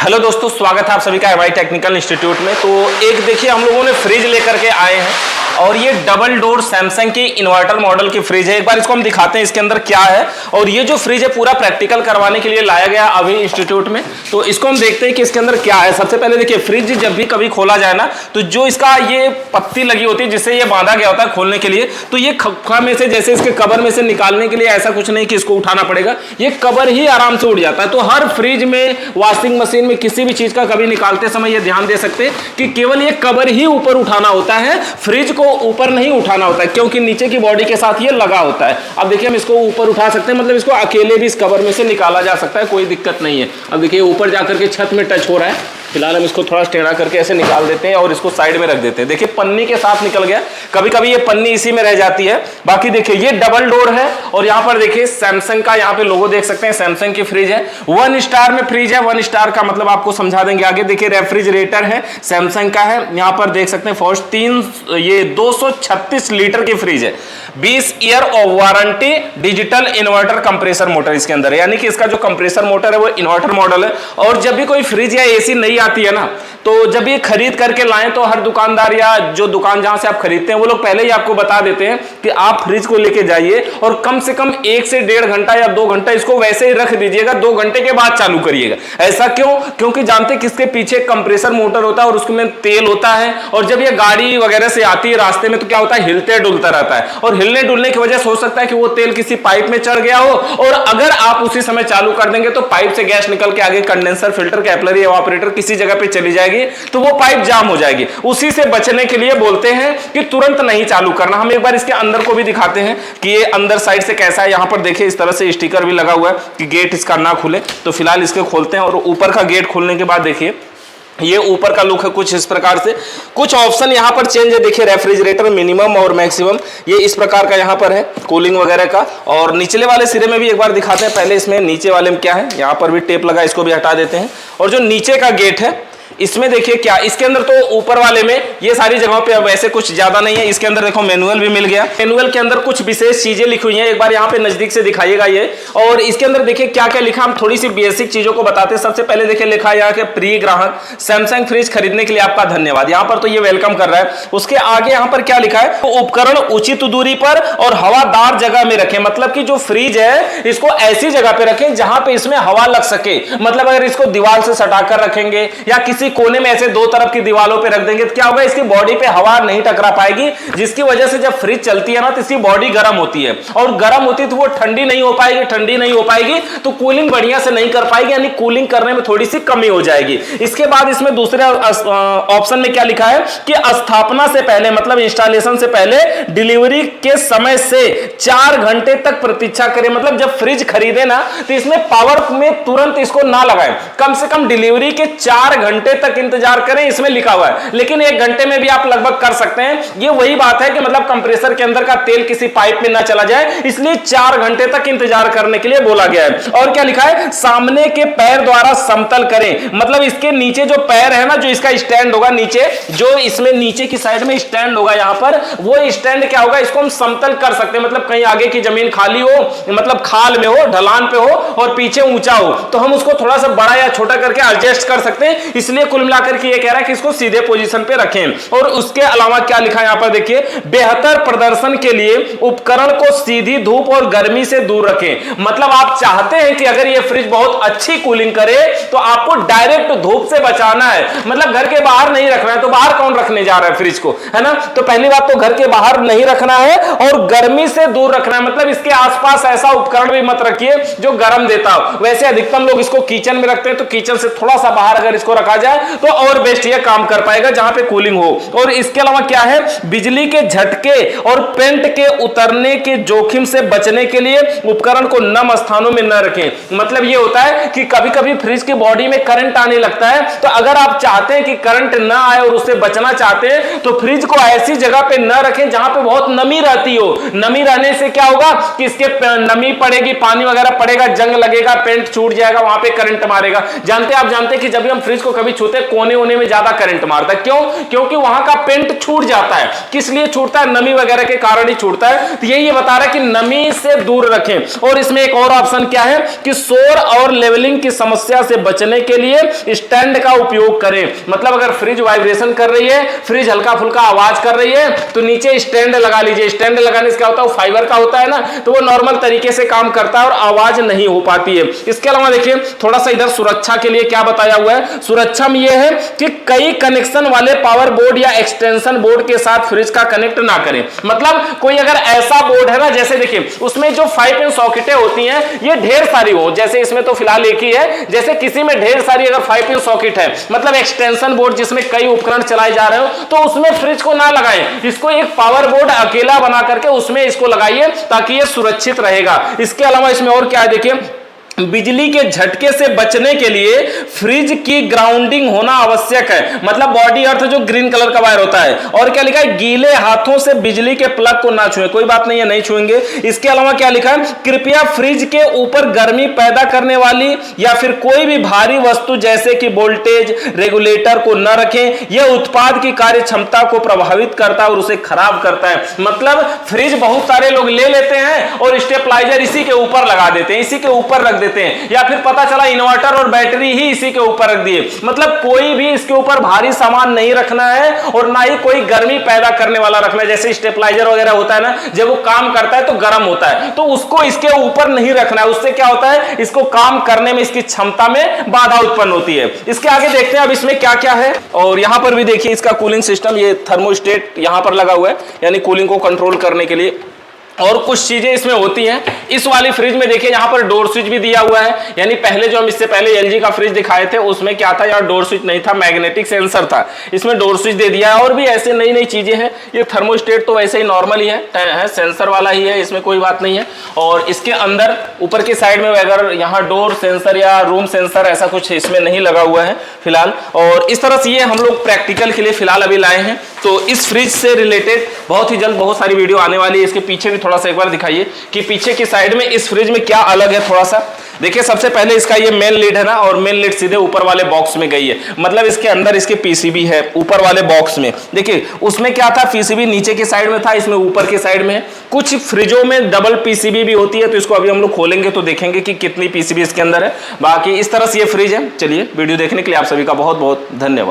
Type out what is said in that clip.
Hello दोस्तों, स्वागत है आप सभी का एमआई टेक्निकल इंस्टीट्यूट में। तो एक देखिए हम लोगों ने फ्रिज लेकर के आए हैं और ये डबल डोर सैमसंग की इन्वर्टर मॉडल की फ्रिज है। एक बार इसको हम दिखाते हैं इसके अंदर क्या है। और ये जो फ्रिज है पूरा प्रैक्टिकल करवाने के लिए लाया गया अभी इंस्टीट्यूट में। तो इसको हम देखते हैं कि इसके अंदर क्या है। सबसे पहले देखिए, फ्रिज जब भी कभी खोला जाए ना, तो जो इसका ये पत्ती लगी होती है जिससे ये बांधा गया होता है खोलने के लिए, तो ये खप्पा में से, जैसे इसके कवर में से निकालने के लिए ऐसा कुछ नहीं कि इसको उठाना पड़ेगा, ये कवर ही आराम से उठ जाता है। तो हर फ्रिज में, वॉशिंग मशीन में, किसी भी चीज का कभी निकालते समय ये ध्यान दे सकते हैं कि केवल ये कवर ही ऊपर उठाना होता है, फ्रिज को ऊपर नहीं उठाना होता है, क्योंकि नीचे की बॉडी के साथ ये लगा होता है। अब देखिए हम इसको ऊपर उठा सकते हैं, मतलब इसको अकेले भी इस कवर में से निकाला जा सकता है, कोई दिक्कत नहीं है। अब देखिए ऊपर जाकर के छत में टच हो रहा है। फिलहाल हम इसको थोड़ा टेढ़ा करके ऐसे निकाल देते हैं और इसको साइड में रख देते हैं। देखिए पन्नी के साथ निकल गया, कभी कभी ये पन्नी इसी में रह जाती है। बाकी देखिए ये डबल डोर है और यहाँ पर देखिए सैमसंग का यहाँ पे लोगो देख सकते हैं, सैमसंग की फ्रिज है। 1 स्टार में फ्रिज है। 1 स्टार का मतलब आपको समझा देंगे आगे। देखिए रेफ्रिजरेटर है, सैमसंग का है। यहाँ पर देख सकते हैं फर्स्ट ये 236 लीटर की फ्रिज है। 20 year of warranty, digital inverter compressor motor इसके अंदर है, यानी कि इसका जो कंप्रेसर मोटर है वो इन्वर्टर मॉडल है। और जब भी कोई फ्रिज या एसी नहीं आती है ना, तो जब ये खरीद करके लाएं तो हर दुकानदार या जो दुकान जहां से आप खरीदते हैं वो लोग पहले ही आपको बता देते हैं कि आप फ्रिज को लेके जाइए और कम से कम 1 से 1.5 घंटा या 2 घंटा इसको वैसे ही रख दीजिएगा, 2 घंटे के बाद चालू करिएगा। ऐसा क्यों? क्योंकि जानते हैं किसके पीछे कंप्रेसर मोटर होता है और उसमें तेल होता है, और जब ये गाड़ी वगैरह से आती है रास्ते में तो क्या होता है, हिलते डुलता रहता है, और हिलने डुलने की वजह से हो सकता है कि वो तेल किसी पाइप में चढ़ गया हो, और अगर आप उसी समय चालू कर देंगे तो पाइप से गैस निकल के आगे कंडेंसर, फिल्टर, कैपिलरी, एवापोरेटर किसी जगह पे चली जाएगी, तो वो पाइप जाम हो जाएगी। उसी से बचने के लिए बोलते हैं कि तुरंत नहीं चालू करना। हम एक बार इसके अंदर को भी दिखाते हैं कि ये अंदर साइड से कैसा है। यहां पर देखिए इस तरह से स्टिकर भी लगा हुआ है कि गेट इसका ना खुले। तो फिलहाल इसके खोलते हैं और ऊपर का गेट खोलने के बाद देखिए ये ऊपर का लुक है कुछ इस प्रकार से। कुछ ऑप्शन यहाँ पर चेंज है। देखिए रेफ्रिजरेटर मिनिमम और मैक्सिमम ये इस प्रकार का यहाँ पर है, कूलिंग वगैरह का। और निचले वाले सिरे में भी एक बार दिखाते हैं। पहले इसमें नीचे वाले में क्या है, यहाँ पर भी टेप लगा, इसको भी हटा देते हैं। और जो नीचे का गेट है इसमें देखिए क्या, इसके अंदर तो ऊपर वाले में ये सारी जगहों पे वैसे कुछ ज्यादा नहीं है। इसके अंदर देखो मैनुअल भी मिल गया। मैनुअल के अंदर कुछ विशेष चीजें लिखी हुई हैं, एक बार यहाँ पे नजदीक से दिखाइएगा ये। और इसके अंदर देखिए क्या क्या लिखा, हम थोड़ी सी बेसिक चीजों को बताते हैं। सबसे पहले देखिए लिखा है यहाँ के प्रिय ग्राहक, सैमसंग फ्रिज खरीदने के लिए आपका धन्यवाद। यहाँ पर तो ये वेलकम कर रहा है। उसके आगे यहाँ पर क्या लिखा है, तो उपकरण उचित दूरी पर और हवादार जगह में रखें। मतलब कि जो फ्रिज है इसको ऐसी जगह पे रखें जहां पे इसमें हवा लग सके। मतलब अगर इसको दीवार से सटाकर रखेंगे या किसी कोने में ऐसे दो तरफ की दीवारों पे रख देंगे तो क्या होगा, इसकी बॉडी पे हवा नहीं टकरा पाएगी, जिसकी वजह से जब फ्रिज चलती है ना तो इसकी बॉडी गर्म होती है, और गर्म होती है तो वो ठंडी नहीं हो पाएगी। ठंडी नहीं हो पाएगी तो कूलिंग बढ़िया से नहीं कर पाएगी, यानी कूलिंग करने में थोड़ी सी कमी हो जाएगी। इसके बाद इसमें दूसरे ऑप्शन में क्या लिखा है कि स्थापना से पहले, मतलब इंस्टॉलेशन से पहले डिलीवरी के समय से 4 घंटे तक प्रतीक्षा करें। मतलब जब फ्रिज खरीदे ना तो इसमें पावर में तुरंत इसको ना लगाएं, कम से कम डिलीवरी के 4 घंटे तक इंतजार करें, इसमें लिखा हुआ है। लेकिन 1 घंटे में भी आप लगभग कर सकते हैं। ये वही बात है कि मतलब कंप्रेसर के अंदर का तेल किसी पाइप में ना चला जाए, इसलिए 4 घंटे तक इंतजार करने के लिए बोला गया है। और क्या लिखा है, सामने के पैर द्वारा समतल करें। मतलब इसके नीचे जो पैर है ना, जो इसका स्टैंड होगा नीचे, जो इसमें नीचे की साइड में स्टैंड होगा यहाँ पर, वो स्टैंड क्या होगा, इसको हम समतल कर सकते हैं। मतलब कहीं आगे की जमीन खाली हो, मतलब खाल में हो, ढलान पे हो, और पीछे ऊंचा हो, तो हम उसको थोड़ा सा बड़ा या छोटा करके एडजस्ट कर सकते हैं। इसलिए कुल मिलाकर के ये कह रहा है कि इसको सीधे पोजीशन पे रखें। और उसके अलावा क्या लिखा है यहाँ पर देखिए, बेहतर प्रदर्शन के लिए उपकरण को सीधी धूप और गर्मी से दूर रखें। मतलब आप चाहते हैं कि अगर ये फ्रिज बहुत अच्छी कूलिंग करे तो आपको डायरेक्ट धूप से बचाना है। मतलब घर के बाहर नहीं रखना है, तो बाहर कौन रखने जा रहा है फ्रिज को, है ना। तो पहली बात तो घर के बाहर नहीं रखना है और गर्मी से दूर रखना है। मतलब इसके आसपास ऐसा उपकरण भी मत रखिए जो गर्म देता हो। वैसे अधिकतम लोग इसको किचन में रखते हैं, तो किचन से थोड़ा सा बाहर अगर इसको रखा जाए तो और बेस्ट ये काम कर पाएगा, जहां पे कूलिंग हो। और इसके अलावा क्या है, बिजली के झटके और पेंट के उतरने के जोखिम से बचने के लिए उपकरण को नम स्थानों में न रखें। मतलब ये होता है कि कभी कभी फ्रिज की बॉडी में करंट आने लगता है, तो अगर आप चाहते हैं कि करंट ना आए और उससे बचना चाहते हैं तो फ्रिज को ऐसी जगह पे न रखें जहां पे बहुत नमी रहती हो। नमी रहने से क्या होगा कि इसके नमी पड़ेगी, पानी वगैरह पड़ेगा, जंग लगेगा, पेंट छूट जाएगा, वहां पे करंट मारेगा। आप जानते हैं कि जब भी हम फ्रिज को कभी भी छूते हैं कोने होने में ज्यादा करंट मारता है। क्यों? क्योंकि वहां का पेंट छूट जाता है। किस लिए छूटता है? नमी वगैरह के कारण ही छूटता है। तो यही ये बता रहा है कि नमी से दूर रखें। और इसमें एक और ऑप्शन क्या है कि शोर और लेवलिंग की समस्या से बचने के लिए स्टैंड का उपयोग करें। मतलब अगर फ्रिज वाइब्रेशन कर रही है, फ्रिज हल्का फुल्का आवाज कर रही है, तो नीचे स्टैंड लगा लीजिए। स्टैंड लगाने से क्या होता है, वो फाइबर का होता है ना, तो वो नॉर्मल तरीके से काम करता है और आवाज नहीं हो पाती है। इसके अलावा देखिए थोड़ा सा इधर सुरक्षा के लिए क्या बताया हुआ है। सुरक्षा में यह है कि कई कनेक्शन वाले पावर बोर्ड या एक्सटेंशन बोर्ड के साथ फ्रिज का कनेक्ट ना करें। मतलब कोई अगर ऐसा बोर्ड है ना, जैसे देखिए उसमें जो 5 पिन सॉकेटें होती हैं ये ढेर सारी हो, जैसे इसमें तो फिलहाल एक ही है, जैसे किसी में ढेर सारी अगर 5 पिन सॉकेट है, मतलब एक्सटेंशन बोर्ड जिसमें कई उपकरण चलाए जा रहे हो, तो उसमें फ्रिज को ना लगाएं। इसको एक पावर बोर्ड अकेला बना करके उसमें इसको लगाइए ताकि ये सुरक्षित रहेगा। इसके अलावा इसमें और क्या है देखिए, बिजली के झटके से बचने के लिए फ्रिज की ग्राउंडिंग होना आवश्यक है। मतलब बॉडी अर्थ जो ग्रीन कलर का वायर होता है। और क्या लिखा है, गीले हाथों से बिजली के प्लग को ना छुएं। कोई बात नहीं है, नहीं छुएंगे। इसके अलावा क्या लिखा है, कृपया फ्रिज के ऊपर गर्मी पैदा करने वाली या फिर कोई भी भारी वस्तु जैसे कि वोल्टेज रेगुलेटर को न रखें। यह उत्पाद की कार्य क्षमता को प्रभावित करता है और उसे खराब करता है। मतलब फ्रिज बहुत सारे लोग ले लेते हैं और स्टेबलाइजर इसी के ऊपर लगा देते हैं, इसी के ऊपर रख देते हैं, या फिर पता चला इन्वर्टर और बैटरी ही इसी के ऊपर रख दिए। मतलब कोई भी इसके ऊपर भारी सामान नहीं रखना है और ना ही कोई गर्मी पैदा करने वाला रखना है। जैसे स्टेबलाइजर वगैरह होता है ना, जब वो काम करता है तो गर्म होता है, तो उसको इसके ऊपर नहीं रखना है। उससे क्या होता है, इसको काम करने में, इसकी क्षमता में बाधा उत्पन्न होती है। इसके आगे देखते हैं अब इसमें क्या क्या है। और यहां पर भी देखिए इसका कूलिंग सिस्टम, ये थर्मोस्टेट यहां पर लगा हुआ है, यानी कूलिंग को कंट्रोल करने के लिए। और कुछ चीजें इसमें होती हैं। इस वाली फ्रिज में देखिए यहाँ पर डोर स्विच भी दिया हुआ है। यानी पहले जो हम इससे पहले एलजी का फ्रिज दिखाए थे उसमें क्या था, यार डोर स्विच नहीं था, मैग्नेटिक सेंसर था। इसमें डोर स्विच दे दिया है। और भी ऐसे नई नई चीजें हैं। ये थर्मोस्टेट तो वैसे ही नॉर्मल ही है, सेंसर वाला ही है, इसमें कोई बात नहीं है। और इसके अंदर ऊपर की साइड में अगर यहाँ डोर सेंसर या रूम सेंसर ऐसा कुछ इसमें नहीं लगा हुआ है फिलहाल। और इस तरह से ये हम लोग प्रैक्टिकल के लिए फिलहाल अभी लाए हैं। तो इस फ्रिज से रिलेटेड बहुत ही जल्द बहुत सारी वीडियो आने वाली है। इसके पीछे भी थोड़ा सा एक बार दिखाइए कि पीछे की साइड में इस फ्रिज में क्या अलग है। थोड़ा सा देखिए, सबसे पहले इसका ये मेन लीड है ना, और मेन लीड सीधे ऊपर वाले बॉक्स में गई है। मतलब इसके अंदर इसके पीसीबी है ऊपर वाले बॉक्स में। देखिए उसमें क्या था, पीसीबी नीचे की साइड में था, इसमें ऊपर की साइड में है। कुछ फ्रिजों में डबल पीसीबी भी होती है, तो इसको अभी हम लोग खोलेंगे तो देखेंगे कि कितनी पीसीबी इसके अंदर है। बाकी इस तरह से ये फ्रिज है। चलिए, वीडियो देखने के लिए आप सभी का बहुत बहुत धन्यवाद।